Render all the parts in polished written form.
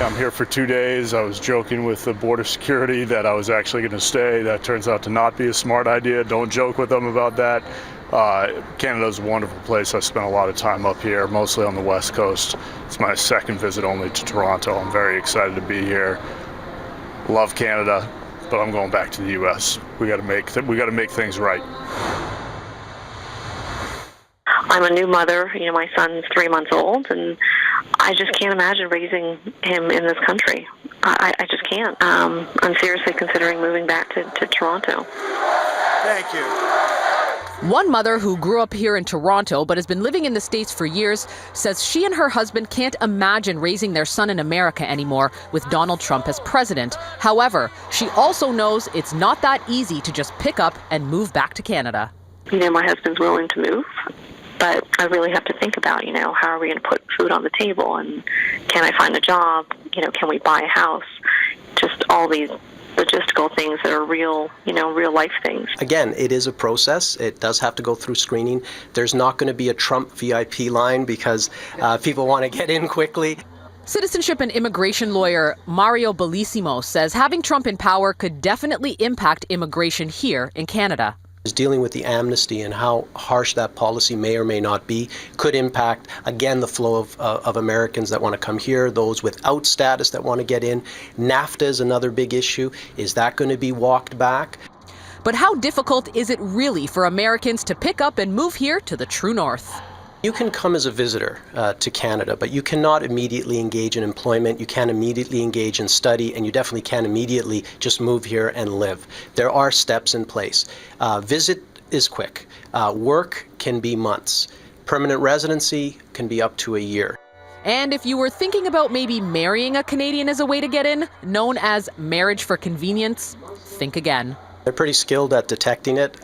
I'm here for 2 days. I was joking with the border security that I was actually going to stay. That turns out to not be a smart idea. Don't joke with them about that. Canada's a wonderful place. I spent a lot of time up here, mostly on the West Coast. It's my second visit only to Toronto. I'm very excited to be here. Love Canada, but I'm going back to the U.S. We got to make things right. I'm a new mother. My son's 3 months old, and I just can't imagine raising him in this country. I just can't. I'm seriously considering moving back to Toronto. Thank you. One mother who grew up here in Toronto but has been living in the States for years says she and her husband can't imagine raising their son in America anymore with Donald Trump as president. However, she also knows it's not that easy to just pick up and move back to Canada. My husband's willing to move, but I really have to think about, how are we going to put food on the table, and can I find a job? Can we buy a house? Just all these logistical things that are real life things. Again, it is a process. It does have to go through screening. There's not going to be a Trump VIP line because people want to get in quickly. Citizenship and immigration lawyer Mario Bellissimo says having Trump in power could definitely impact immigration here in Canada. Is dealing with the amnesty and how harsh that policy may or may not be could impact, again, the flow of Americans that want to come here, those without status that want to get in. NAFTA is another big issue. Is that going to be walked back? But how difficult is it really for Americans to pick up and move here to the true north? You can come as a visitor to Canada, but you cannot immediately engage in employment, you can't immediately engage in study, and you definitely can't immediately just move here and live. There are steps in place. Visit is quick. Work can be months. Permanent residency can be up to a year. And if you were thinking about maybe marrying a Canadian as a way to get in, known as marriage for convenience, think again. They're pretty skilled at detecting it,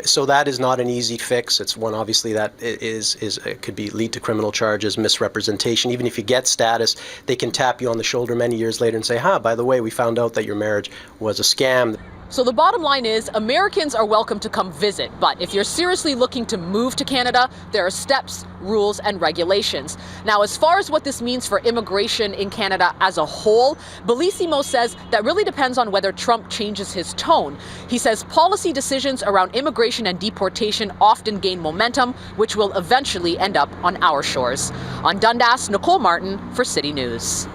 so that is not an easy fix. It's one obviously that it could lead to criminal charges, misrepresentation. Even if you get status, they can tap you on the shoulder many years later and say, by the way, we found out that your marriage was a scam. So the bottom line is Americans are welcome to come visit, but if you're seriously looking to move to Canada, there are steps, rules, and regulations. Now, as far as what this means for immigration in Canada as a whole, Bellissimo says that really depends on whether Trump changes his tone. He says policy decisions around immigration and deportation often gain momentum, which will eventually end up on our shores. On Dundas, Nicole Martin for City News.